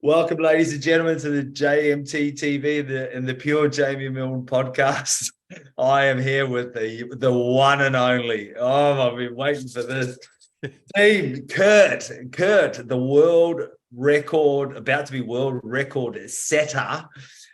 Welcome, ladies and gentlemen, to the JMTTv and the Pure Jamie Milne podcast. I am here with the one and only. Oh, I've been waiting for this. Team Kurt, the world record, about to be world record setter.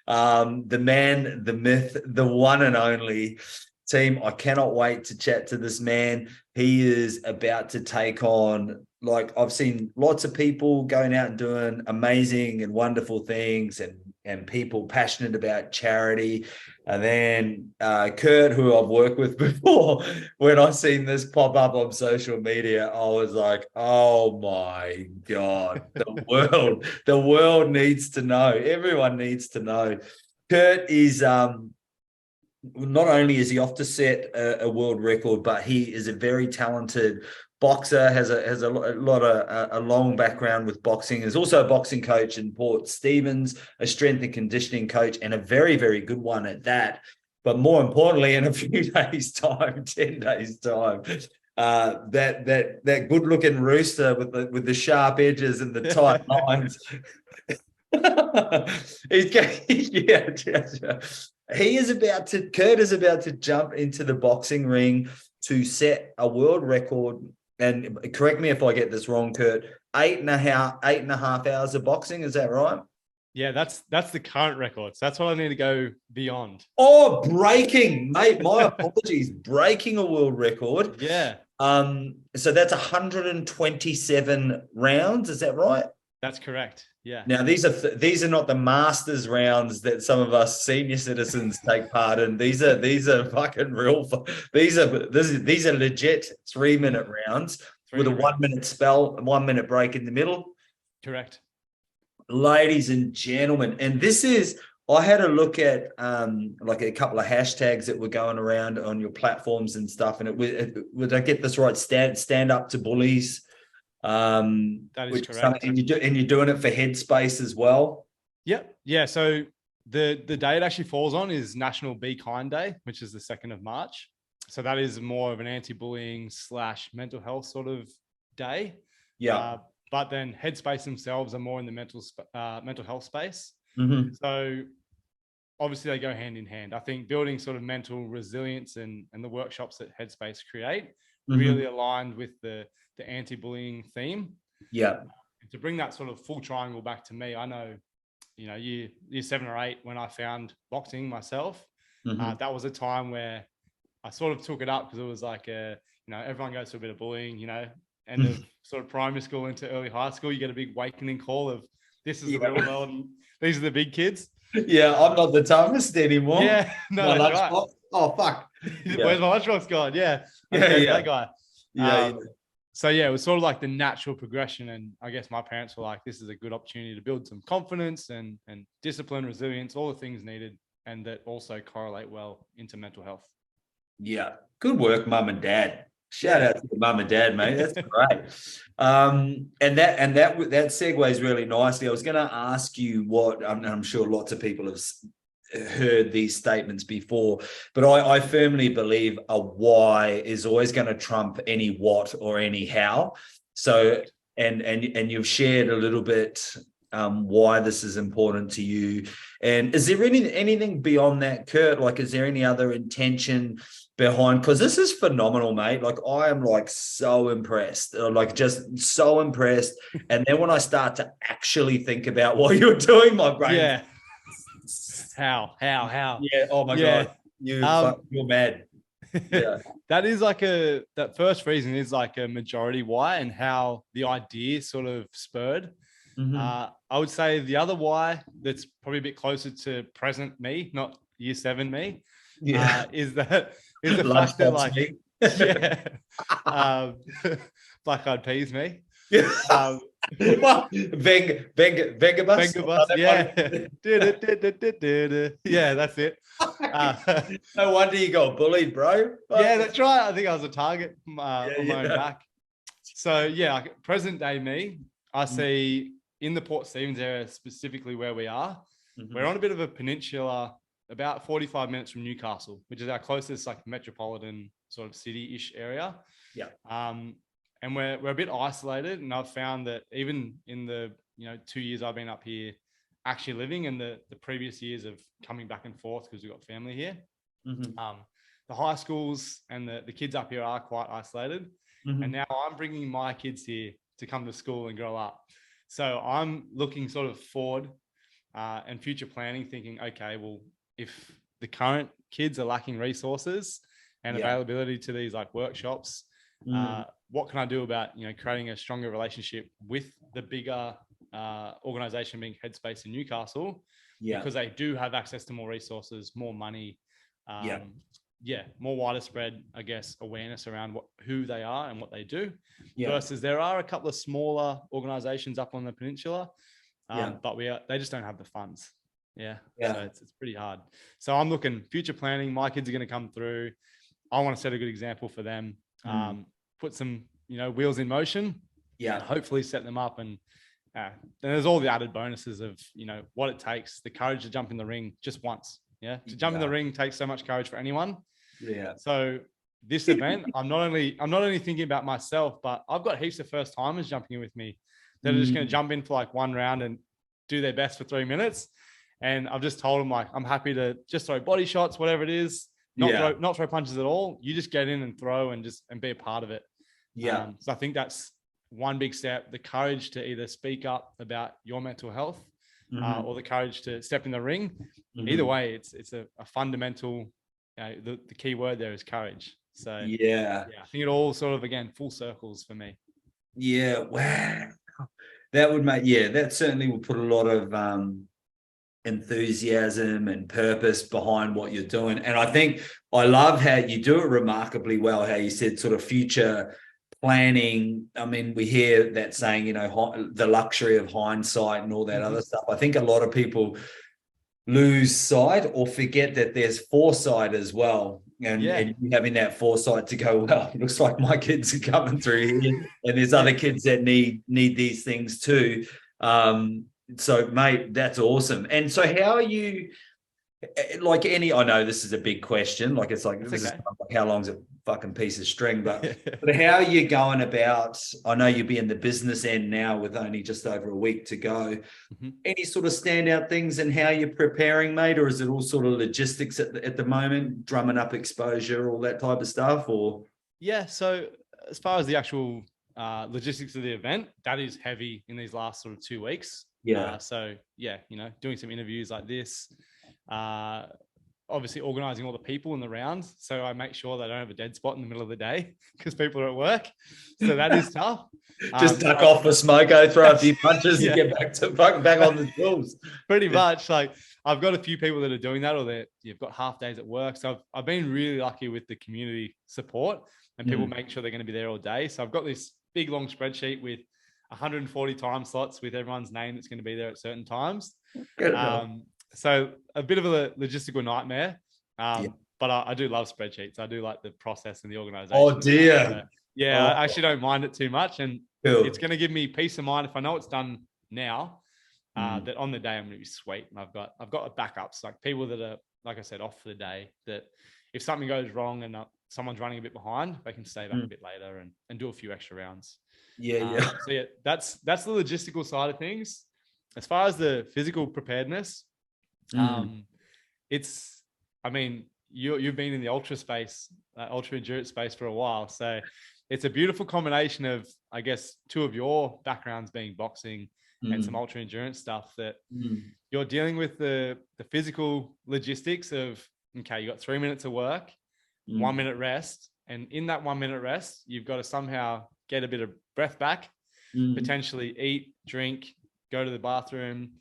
The man, the myth, the one and only. Team, I cannot wait to chat to this man. He is about to take on, like, I've seen lots of people going out and doing amazing and wonderful things, and people passionate about charity. And then Kurt, who I've worked with before, when I seen this pop up on social media, I was like, oh my God, the world needs to know. Everyone needs to know. Kurt is not only is he off to set a world record, but he is a very talented boxer, has a long background with boxing. Is also a boxing coach in Port Stephens, a strength and conditioning coach, and a very, very good one at that. But more importantly, in a few days' time, 10 days' time, that good looking rooster with the sharp edges and the tight lines. Kurt is about to jump into the boxing ring to set a world record. And correct me if I get this wrong, Kurt, 8.5 hours of boxing. Is that right? Yeah, that's the current record. So that's what I need to go beyond. Oh, breaking, mate. My apologies. Breaking a world record. Yeah. So that's 127 rounds. Is that right? That's correct. Yeah. Now these are not the masters rounds that some of us senior citizens take part in. These are fucking real. These are legit 3-minute rounds with a 1 minute spell, a 1 minute break in the middle. Correct. Ladies and gentlemen, and this is, I had a look at like a couple of hashtags that were going around on your platforms and stuff, and would I get this right? Stand up to bullies. That is correct. And you're doing it for headspace as well. Yep. Yeah. So the day it actually falls on is National Be Kind Day, which is the 2nd of March. So that is more of an anti-bullying / mental health sort of day. Yeah. But then headspace themselves are more in the mental health space. Mm-hmm. So obviously they go hand in hand. I think building sort of mental resilience and the workshops that Headspace create really aligned with the anti-bullying theme. Yeah. To bring that sort of full triangle back to me, I know, year 7 or 8, when I found boxing myself, that was a time where I sort of took it up because it was like, everyone goes through a bit of bullying, end of sort of primary school into early high school, you get a big awakening call of this is the real world and these are the big kids. Yeah, I'm not the toughest anymore. Yeah, no, that's right. Oh, fuck. Where's my lunchbox gone? Yeah. Okay, that guy. Yeah. So yeah, it was sort of like the natural progression. And I guess my parents were like, this is a good opportunity to build some confidence and discipline, resilience, all the things needed, and that also correlate well into mental health. Yeah. Good work, mum and dad. Shout out to the mum and dad, mate. That's great. And that segues really nicely. I was going to ask you what, I'm sure lots of people have heard these statements before, but I firmly believe a why is always going to trump any what or any how. So, and you've shared a little bit why this is important to you. And is there anything beyond that, Kurt? Like, is there any other intention behind? Because this is phenomenal, mate. Like, I am like so impressed, like just so impressed. And then when I start to actually think about what you're doing, my brain. Yeah. How? Yeah. Oh my God. You're mad. Yeah. That is like that first reason is like a majority why, and how the idea sort of spurred. I would say the other why that's probably a bit closer to present me, not year 7 me, is the fact that like, Black Eyed Peas me. Vengabus. Yeah, that's it. No wonder you got bullied, bro. Yeah, that's right. I think I was a target on my own back. So yeah, like present day me, I see in the Port Stephens area, specifically where we are, we're on a bit of a peninsula, about 45 minutes from Newcastle, which is our closest like metropolitan sort of city-ish area. Yeah. And we're a bit isolated, and I've found that even in the 2 years I've been up here actually living, and the previous years of coming back and forth because we've got family here. The high schools and the kids up here are quite isolated. And now I'm bringing my kids here to come to school and grow up. So I'm looking sort of forward and future planning, thinking, okay, well, if the current kids are lacking resources and availability to these like workshops, what can I do about, creating a stronger relationship with the bigger organization being Headspace in Newcastle, because they do have access to more resources, more money, more widespread, I guess, awareness around who they are and what they do, versus there are a couple of smaller organizations up on the peninsula, but they just don't have the funds. So it's pretty hard. So I'm looking future planning. My kids are going to come through. I want to set a good example for them, put some, wheels in motion, hopefully set them up. And then there's all the added bonuses of, what it takes, the courage to jump in the ring just once. To jump in the ring takes so much courage for anyone. So this event, I'm not only thinking about myself, but I've got heaps of first timers jumping in with me that are just going to jump in for like one round and do their best for 3 minutes. And I've just told them, like, I'm happy to just throw body shots, whatever it is, not throw punches at all. You just get in and throw and be a part of it. So I think that's one big step, the courage to either speak up about your mental health or the courage to step in the ring. Either way, it's a fundamental, the key word there is courage. So I think it all sort of, again, full circles for me. Wow. That would make, that certainly would put a lot of enthusiasm and purpose behind what you're doing. And I think I love how you do it remarkably well, how you said sort of future planning. I mean, we hear that saying, the luxury of hindsight and all that other stuff. I think a lot of people lose sight or forget that there's foresight as well. And having that foresight to go, well, it looks like my kids are coming through here, and there's other kids that need these things too. So, mate, that's awesome. And so how are you, like I know this is a big question, like it's like, this is like, how long's a fucking piece of string, but how are you going about, I know you'll be in the business end now with only just over a week to go. Any sort of standout things in how you're preparing, mate, or is it all sort of logistics at the moment, drumming up exposure, all that type of stuff? Or so as far as the actual logistics of the event, that is heavy in these last sort of 2 weeks. Doing some interviews like this, obviously organizing all the people in the rounds, so I make sure they don't have a dead spot in the middle of the day because people are at work, so that is tough. Just duck off for smoke, throw a few punches and get back on the tools. Pretty much. Like, I've got a few people that are doing that, or you've got half days at work, so I've been really lucky with the community support and people make sure they're going to be there all day. So I've got this big long spreadsheet with 140 time slots with everyone's name that's going to be there at certain times. So a bit of a logistical nightmare, but I do love spreadsheets. I do like the process and the organization. Oh dear. So, I actually don't mind it too much, and it's going to give me peace of mind if I know it's done now. That on the day I'm going to be sweet, and I've got a backups, like people that are, like I said, off for the day, that if something goes wrong and someone's running a bit behind, they can stay back a bit later and do a few extra rounds. So that's the logistical side of things. As far as the physical preparedness, you've been in the ultra endurance space for a while, so it's a beautiful combination of, I guess, two of your backgrounds being boxing and some ultra endurance stuff, that you're dealing with the physical logistics of, okay, you got 3 minutes of work, 1 minute rest, and in that 1 minute rest, you've got to somehow get a bit of breath back, potentially eat, drink, go to the bathroom.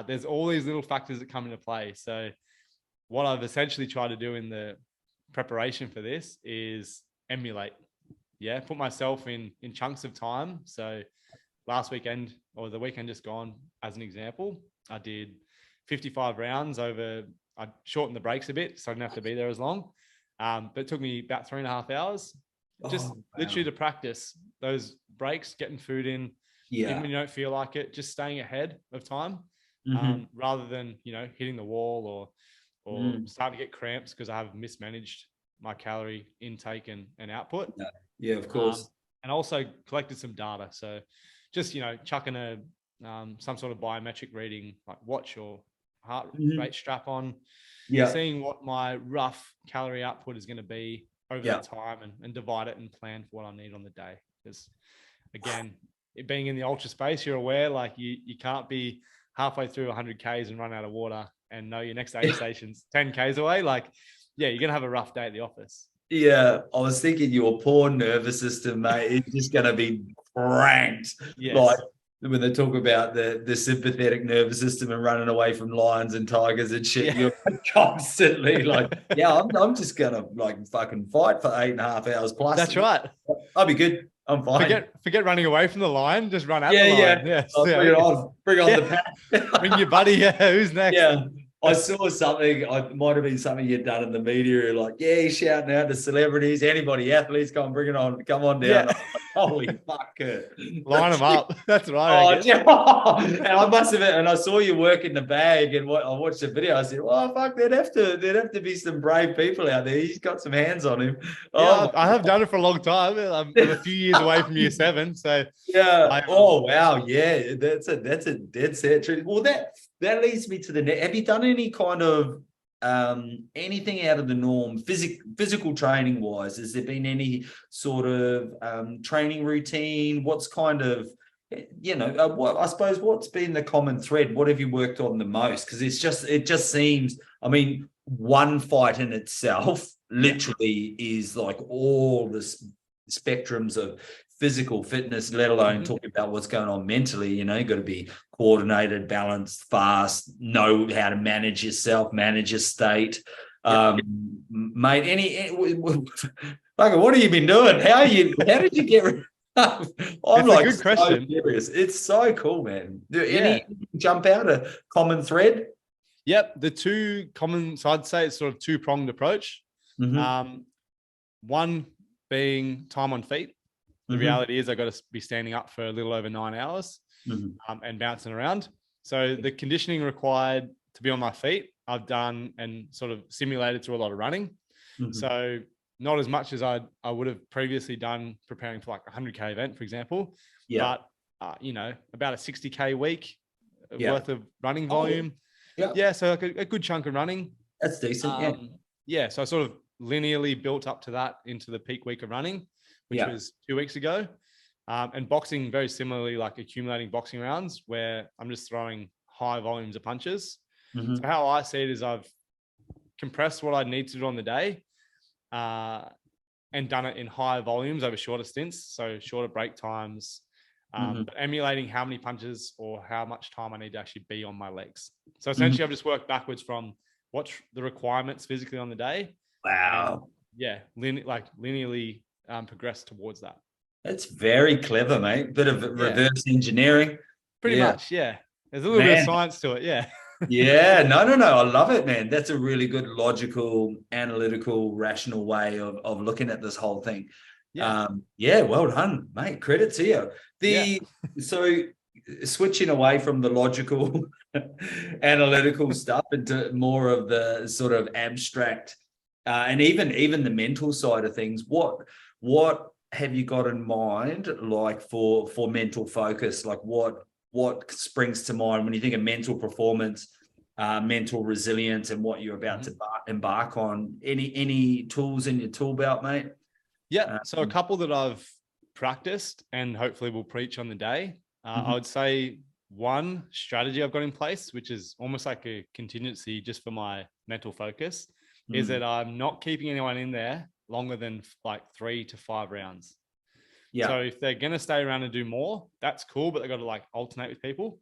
There's all these little factors that come into play. So what I've essentially tried to do in the preparation for this is emulate, put myself in chunks of time. So last weekend, or the weekend just gone, as an example, I did 55 rounds I shortened the breaks a bit, so I didn't have to be there as long. But it took me about 3.5 hours literally to practice those breaks, getting food in, even when you don't feel like it, just staying ahead of time, rather than, hitting the wall or starting to get cramps because I have mismanaged my calorie intake and output. Of course. And also collected some data. So just, chucking a some sort of biometric reading, like watch or heart Mhm. rate strap on, Yeah. seeing what my rough calorie output is going to be over Yeah. the time, and divide it and plan for what I need on the day. Because again, it being in the ultra space, you're aware, like you can't be halfway through 100 Ks and run out of water and know your next aid station's 10 Ks away. Like, yeah, you're going to have a rough day at the office. Yeah, I was thinking your poor nervous system, mate, is just going to be cranked. Like Yes. when they talk about the sympathetic nervous system and running away from lions and tigers and shit, Yeah. you're constantly like, yeah, I'm just gonna like fucking fight for 8.5 hours plus. That's right. I'll be good. I'm fine. Forget running away from the lion. Just run at Yeah, the yeah. lion. Yeah. Bring it on. Bring on the Yeah. pack. Bring your buddy. Yeah. Who's next? Yeah. I saw something, it might have been something you'd done in the media, like, yeah, he's shouting out to celebrities, anybody, athletes, come bring it on, come on down. Yeah. Holy fuck. Line them up. That's right. Oh, yeah. And I must have, and I saw you work in the bag, and I watched the video. I said, "Oh fuck, there'd have to be some brave people out there. He's got some hands on him." Yeah, Oh, I have done it for a long time. I'm a few years away from year 7, so yeah. Oh wow, yeah. That's a dead set truth. Well, that leads me to the next. Have you done any kind of anything out of the norm, physical training wise? Has there been any sort of training routine? What's kind of what I suppose what's been the common thread? What have you worked on the most? Because it just seems, I mean, one fight in itself literally is like all this spectrums of physical fitness, let alone talking about what's going on mentally. You got to be coordinated, balanced, fast, know how to manage yourself, manage your state. Mate, what have you been doing? How did you get rid I'm it's like a good question. Serious. It's so cool, man. Yeah. Jump out a common thread? Yep. The two common, so I'd say it's sort of two-pronged approach. One being time on feet. The reality is I got to be standing up for a little over 9 hours and bouncing around. So the conditioning required to be on my feet, I've done and sort of simulated through a lot of running. So not as much as I would have previously done preparing for like a 100K event, for example. But, about a 60K week worth of running volume. So like a good chunk of running. That's decent, So I sort of linearly built up to that into the peak week of running, which was 2 weeks ago. And boxing, very similarly, like accumulating boxing rounds where I'm just throwing high volumes of punches. So how I see it is I've compressed what I need to do on the day and done it in higher volumes over shorter stints. So shorter break times, but emulating how many punches or how much time I need to actually be on my legs. So essentially I've just worked backwards from what's the requirements physically on the day. Wow. And, linearly progress towards that. That's very clever, mate. Bit of reverse engineering. Pretty much, yeah. There's a little bit of science to it, yeah. Yeah, no. I love it, man. That's a really good, logical, analytical, rational way of looking at this whole thing. Well done, mate. Credit to you. So switching away from the logical, analytical stuff into more of the sort of abstract, and even the mental side of things. What have you got in mind, like for mental focus? Like what springs to mind when you think of mental performance, mental resilience, and what you're about to embark on? Any tools in your tool belt, mate? So a couple that I've practiced and hopefully will preach on the day. I would say one strategy I've got in place, which is almost like a contingency just for my mental focus, is that I'm not keeping anyone in there longer than like 3 to 5 rounds. So if they're going to stay around and do more, that's cool, but they've got to like alternate with people.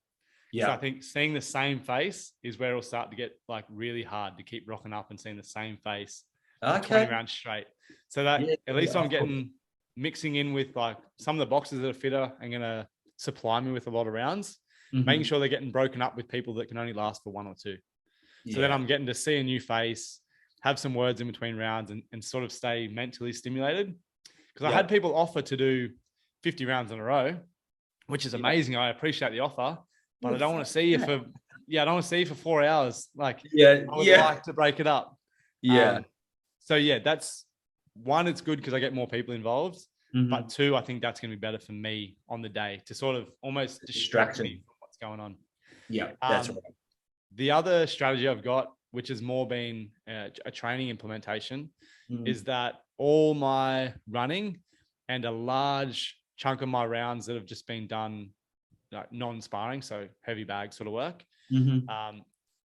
So I think seeing the same face is where it'll start to get like really hard to keep rocking up and seeing the same face for 20 rounds straight. So that at least I'm getting mixing in with like some of the boxes that are fitter and going to supply me with a lot of rounds, making sure they're getting broken up with people that can only last for 1 or 2. So then I'm getting to see a new face, have some words in between rounds and sort of stay mentally stimulated. Because I had people offer to do 50 rounds in a row, which is amazing. I appreciate the offer, but I don't want to see you for, I don't want to see you for 4 hours. Like, I would like to break it up. That's one, it's good because I get more people involved. But 2, I think that's going to be better for me on the day to sort of almost distract me from what's what's going on. Yeah, that's right. The other strategy I've got, which has more been a training implementation, is that all my running and a large chunk of my rounds that have just been done like non-sparring, so heavy bag sort of work.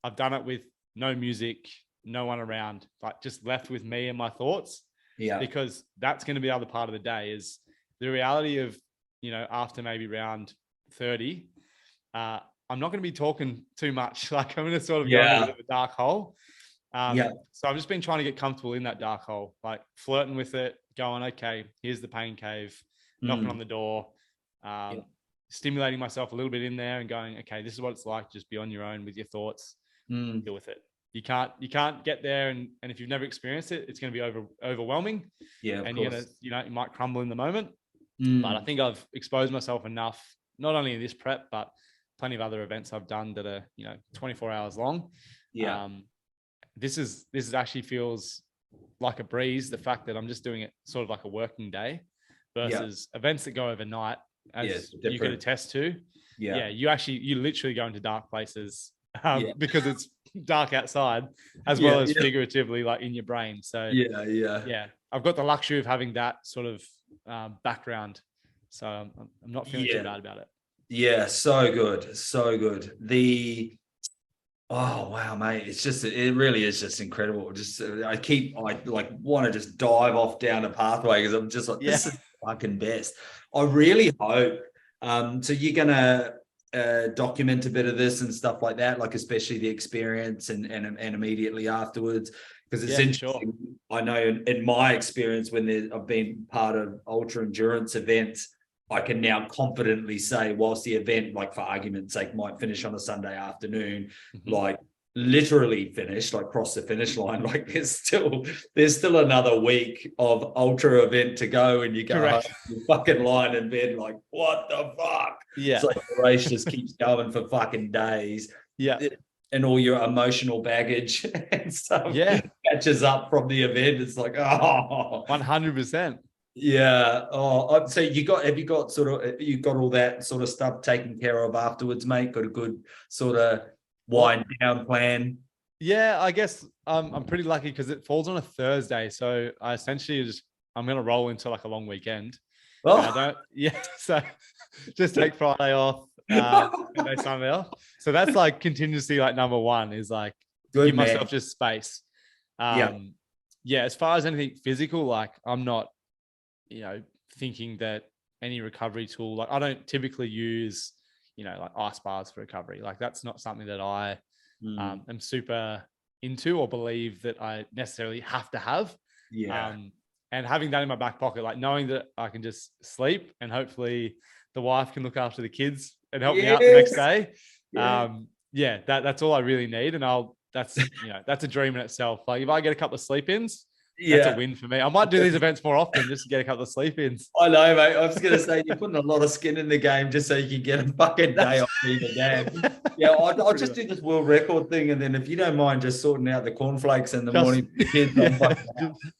I've done it with no music, no one around, like just left with me and my thoughts. Yeah. Because that's going to be the other part of the day is the reality of, after maybe round 30, I'm not going to be talking too much. Like I'm going to sort of go in a bit of a dark hole. So I've just been trying to get comfortable in that dark hole, like flirting with it, going, okay, here's the pain cave, knocking on the door, stimulating myself a little bit in there and going, okay, this is what it's like. Just be on your own with your thoughts, deal with it. You can't get there. And if you've never experienced it, it's going to be overwhelming. Yeah. And you're going to, you might crumble in the moment, but I think I've exposed myself enough, not only in this prep, but plenty of other events I've done that are, 24 hours long. Yeah. This is actually feels like a breeze. The fact that I'm just doing it sort of like a working day versus events that go overnight, as you could attest to. Yeah. You literally go into dark places because it's dark outside as well as figuratively like in your brain. So I've got the luxury of having that sort of background. So I'm not feeling too bad about it. Yeah. So good. So good. Oh wow, mate! It really is just incredible. I want to just dive off down the pathway because I'm just like, this is fucking best. I really hope. So you're gonna document a bit of this and stuff like that, like especially the experience and immediately afterwards, because it's interesting. Sure. I know in my experience when I've been part of ultra endurance events, I can now confidently say, whilst the event, like for argument's sake, might finish on a Sunday afternoon, like literally finish, like cross the finish line, like there's still another week of ultra event to go, and you go home, you fucking lying in bed like, what the fuck? Yeah. It's like the race just keeps going for fucking days. Yeah. And all your emotional baggage and stuff catches up from the event. It's like, 100%. Yeah. Oh, so have you got all that sort of stuff taken care of afterwards, mate? Got a good sort of wind down plan? Yeah, I guess I'm pretty lucky because it falls on a Thursday. So I essentially I'm going to roll into like a long weekend. So just take Friday off and Sunday off. So that's like contingency, like number one is like give myself just space. As far as anything physical, like I'm not, thinking that any recovery tool, like I don't typically use, like ice bars for recovery. Like that's not something that I am super into or believe that I necessarily have to have. And having that in my back pocket, like knowing that I can just sleep and hopefully the wife can look after the kids and help me out the next day. That's all I really need. And that's a dream in itself. Like if I get a couple of sleep-ins, that's a win for me. I might do these events more often just to get a couple of sleep-ins. I know, mate. I was going to say, you're putting a lot of skin in the game just so you can get a fucking day off either game. I'll just do this world record thing, and then if you don't mind just sorting out the cornflakes in the morning for the kids,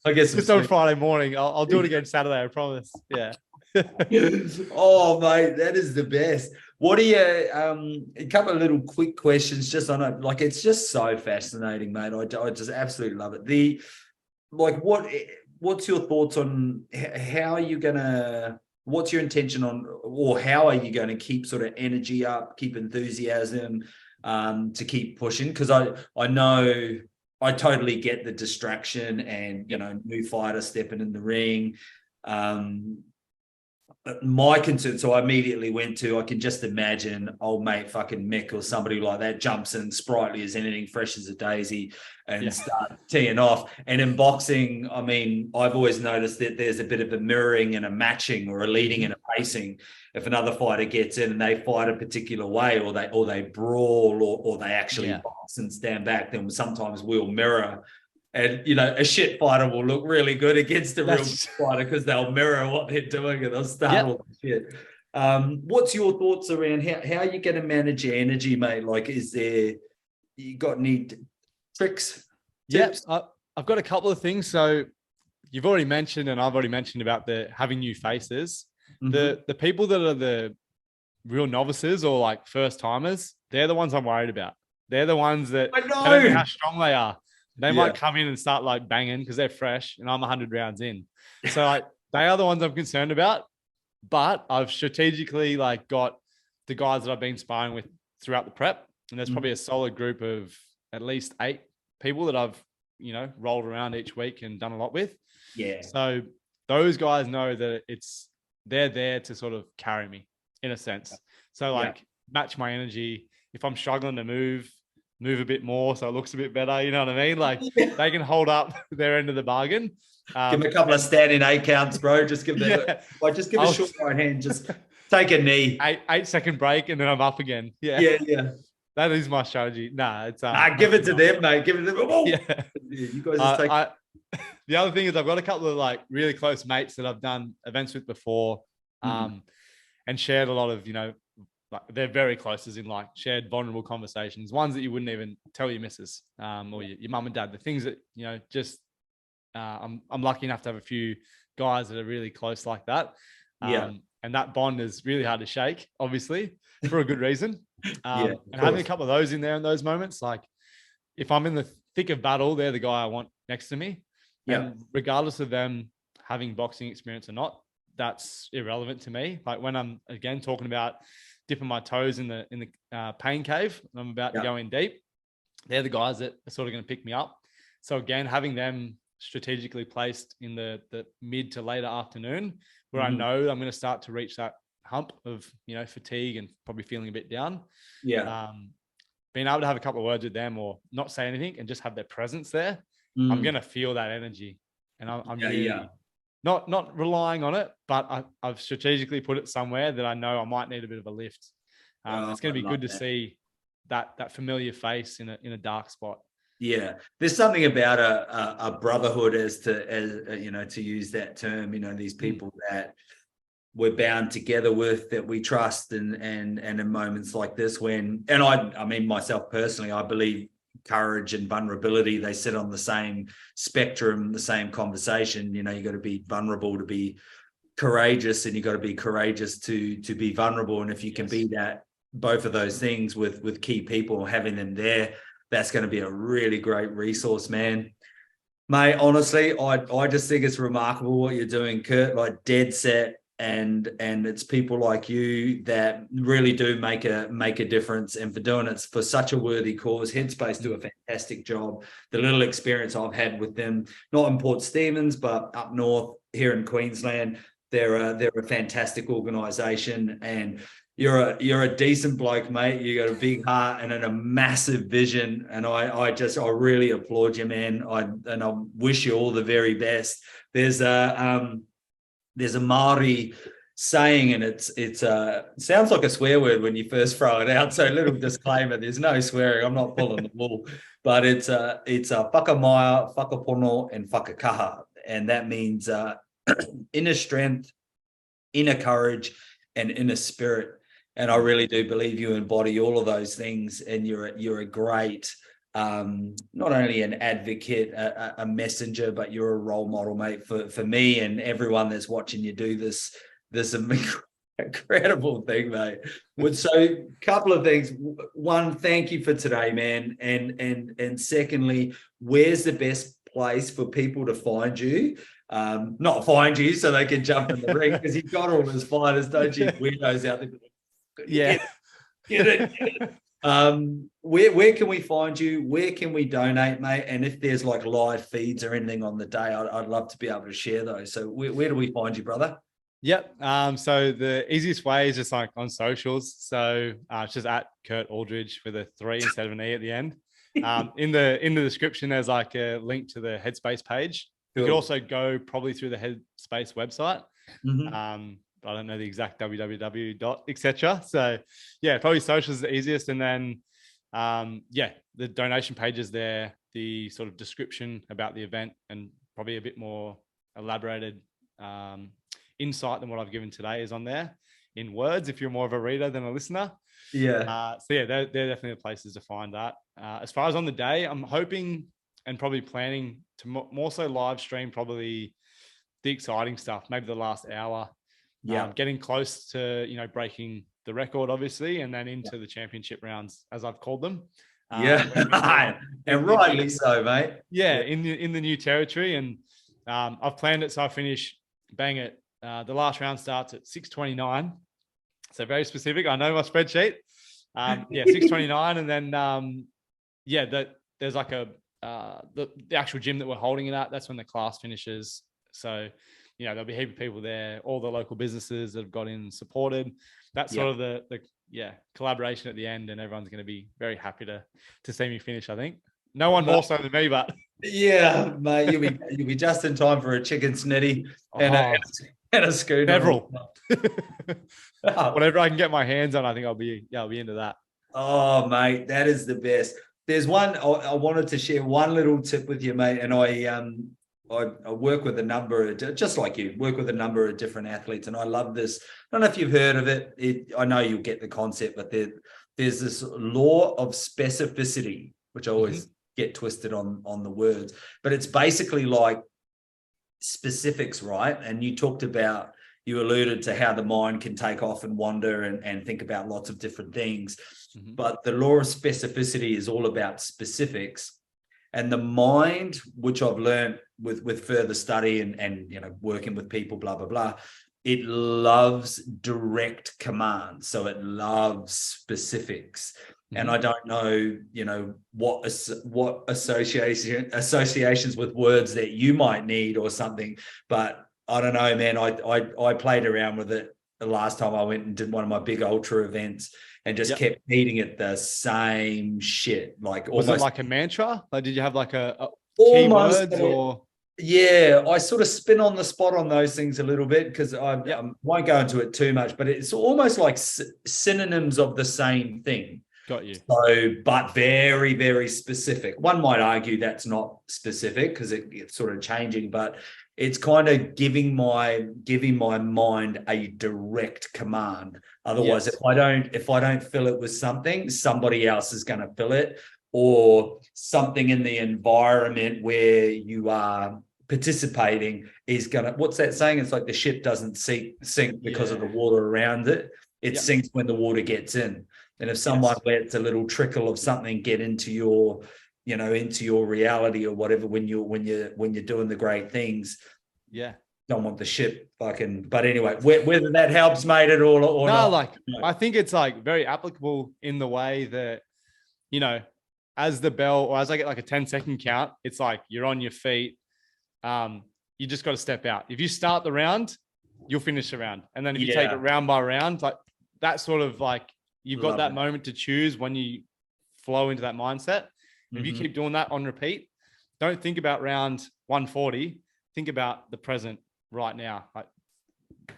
I guess just on Friday morning. I'll do it again Saturday, I promise. Yeah. Oh, mate, that is the best. What are you, a couple of little quick questions just on it. Like, it's just so fascinating, mate. I just absolutely love it. What's your thoughts on how are you gonna, what's your intention on, or how are you going to keep sort of energy up, keep enthusiasm, to keep pushing? Because I know I totally get the distraction and, new fighter stepping in the ring. My concern, so I immediately went to, I can just imagine old mate fucking Mick or somebody like that jumps in sprightly as anything, fresh as a daisy, and start teeing off. And in boxing, I mean, I've always noticed that there's a bit of a mirroring and a matching or a leading and a pacing. If another fighter gets in and they fight a particular way, or they brawl, or they actually box and stand back, then sometimes we'll mirror. And, a shit fighter will look really good against a real fighter because they'll mirror what they're doing and they'll start all the shit. What's your thoughts around how are you going to manage your energy, mate? Like, you got any tricks? Tips? I've got a couple of things. So you've already mentioned, and I've already mentioned about having new faces. The people that are real novices or like first timers, they're the ones I'm worried about. They're the ones that I I don't know know. how strong they are. They Yeah. might come in and start like banging because they're fresh and I'm 100 rounds in. So like they are the ones I'm concerned about. But I've strategically like got the guys that I've been sparring with throughout the prep. And there's probably a solid group of at least 8 people that I've, rolled around each week and done a lot with. Yeah. So those guys know that they're there to sort of carry me in a sense. So like match my energy. If I'm struggling to move a bit more so it looks a bit better, you know what I mean? Like they can hold up their end of the bargain. Give them a couple of standing 8 counts, bro. Just give them just give a short right hand. Just take a knee. 8-second break and then I'm up again. Yeah. That is my strategy. Nah, it's give it to them, mate. Give it to them. Oh. Yeah. You guys just take. The other thing is I've got a couple of like really close mates that I've done events with before, and shared a lot of, like they're very close, as in like shared vulnerable conversations, ones that you wouldn't even tell your missus, or your mum and dad, the things that, just, I'm lucky enough to have a few guys that are really close like that. And that bond is really hard to shake, obviously, for a good reason. And having a couple of those in there in those moments, like if I'm in the thick of battle, they're the guy I want next to me. And regardless of them having boxing experience or not, that's irrelevant to me. Like when I'm again talking about dipping my toes in the pain cave, and I'm about to go in deep, they're the guys that are sort of going to pick me up. So again, having them strategically placed in the mid to later afternoon, where I know I'm going to start to reach that hump of fatigue and probably feeling a bit down. Being able to have a couple of words with them or not say anything and just have their presence there, I'm going to feel that energy. And I'm really not relying on it, but I've strategically put it somewhere that I know I might need a bit of a lift. It's going to be good to see that familiar face in a dark spot. Yeah, there's something about a brotherhood, as to use that term. These people that we're bound together with, that we trust, and in moments like this, and I mean myself personally, I believe courage and vulnerability, they sit on the same spectrum, the same conversation. You got to be vulnerable to be courageous, and you got to be courageous to be vulnerable. And if you can be that, both of those things with key people, having them there, that's going to be a really great resource, man. Mate, honestly, I just think it's remarkable what you're doing, Kurt, like dead set. And it's people like you that really do make a difference, and for doing it for such a worthy cause. Headspace do a fantastic job. The little experience I've had with them, not in Port Stephens, but up north here in Queensland, they're a fantastic organisation, and you're a decent bloke, mate. You got a big heart and a massive vision, and I really applaud you, man. I wish you all the very best. There's a Maori saying, and it sounds like a swear word when you first throw it out. So little disclaimer: there's no swearing. I'm not pulling the wool, but it's a whakamaia, whakapono, and whakakaha, and that means inner strength, inner courage, and inner spirit. And I really do believe you embody all of those things, and you're a great. Not only an advocate, a messenger, but you're a role model, mate, for me and everyone that's watching you do this incredible thing, mate. So couple of things. One, thank you for today, man. And secondly, where's the best place for people to find you? Not find you so they can jump in the ring, because you've got all those fighters, don't you? Weirdos out there. Get it. Where can we find you? Where can we donate, mate? And if there's like live feeds or anything on the day, I'd love to be able to share those. So where do we find you, brother? Yep. So the easiest way is just like on socials. So it's just at Kurt Aldridge with a 3 instead of an E at the end. In the description, there's like a link to the Headspace page. Cool. You could also go probably through the Headspace website. I don't know the exact www. etc. So yeah, probably social is the easiest. And then, the donation page is there, the sort of description about the event, and probably a bit more elaborated insight than what I've given today is on there in words, if you're more of a reader than a listener. Yeah. They're definitely the places to find that. As far as on the day, I'm hoping and probably planning to more so live stream probably the exciting stuff, maybe the last hour. Getting close to breaking the record, obviously, and then into the championship rounds, as I've called them. Yeah, and rightly so, mate. Yeah, in the new territory, and I've planned it so I finish bang it. The last round starts at 6:29, so very specific. I know my spreadsheet. 6:29, and then there's like the actual gym that we're holding it at. That's when the class finishes. So there'll be a heap of people there, all the local businesses that have got in and supported. That's sort of the collaboration at the end, and everyone's going to be very happy to see me finish. I think no one more so than me, but yeah, mate, you'll be just in time for a chicken snitty and a scooter. Several. Whatever I can get my hands on, I think I'll be into that. Oh, mate, that is the best. There's one I wanted to share one little tip with you, mate, and I work with a number of, just like you, work with a number of different athletes, and I love this. I don't know if you've heard of it. I know you'll get the concept, but there's this law of specificity, which I always get twisted on the words, but it's basically like specifics, right? And you alluded to how the mind can take off and wander and think about lots of different things. But the law of specificity is all about specifics. And the mind, which I've learned with further study and working with people, blah, blah, blah, it loves direct command. So it loves specifics. And I don't know, what associations with words that you might need or something, but I don't know, man. I played around with it the last time I went and did one of my big ultra events and just kept eating it the same shit. Like, was it like a mantra? Like, did you have like a almost keywords or? Yeah, I sort of spin on the spot on those things a little bit because I won't go into it too much, but it's almost like synonyms of the same thing. Got you. So, but very, very specific. One might argue that's not specific because it's sort of changing, but it's kind of giving my mind a direct command. Otherwise, if I don't fill it with something, somebody else is going to fill it, or something in the environment where you are participating is going to, what's that saying? It's like the ship doesn't sink because of the water around it. It sinks when the water gets in. And if someone lets a little trickle of something get into your, into your reality or whatever, when you're doing the great things, don't want the ship fucking. But anyway, whether that helps, mate, at all or not. Like I think it's like very applicable in the way that, as the bell or as I get like a 10-second count, it's like you're on your feet. You just got to step out. If you start the round, you'll finish the round, and then if you take it round by round, like that sort of like. You've got that moment to choose when you flow into that mindset. If you keep doing that on repeat, don't think about round 140. Think about the present right now. Like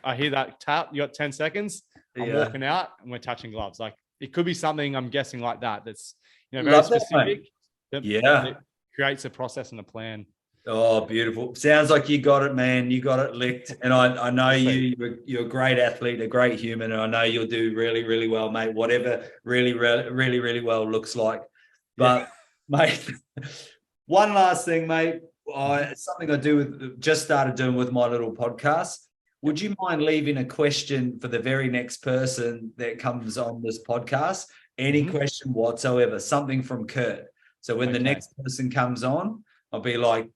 I hear that tap, you got 10 seconds. I'm walking out and we're touching gloves. Like it could be something I'm guessing like that. That's, very specific. That creates a process and a plan. Oh, beautiful. Sounds like you got it, man. You got it licked. And I know you're a great athlete, a great human, and I know you'll do really, really well, mate, whatever really, really, really, really well looks like. But, mate, one last thing, mate. It's something I just started doing with my little podcast. Would you mind leaving a question for the very next person that comes on this podcast? Any question whatsoever, something from Kurt. So when the next person comes on, I'll be like,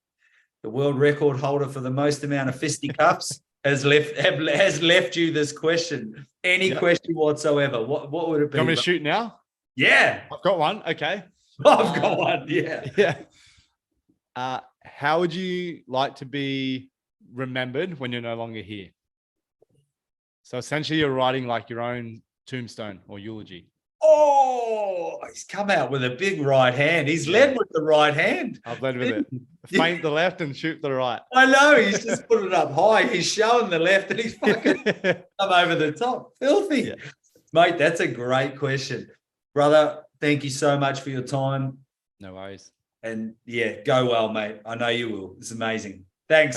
the world record holder for the most amount of fisticuffs has left you this question. Any question whatsoever. What would it be? You want me to shoot now? Yeah. I've got one. Okay. I've got one. Yeah. Yeah. How would you like to be remembered when you're no longer here? So essentially you're writing like your own tombstone or eulogy. Oh, he's come out with a big right hand. He's led with the right hand. I've led with it. Feint the left and shoot the right. I know. He's just put it up high. He's showing the left and he's fucking come over the top. Filthy. Yeah. Mate, that's a great question. Brother, thank you so much for your time. No worries. And go well, mate. I know you will. It's amazing. Thanks.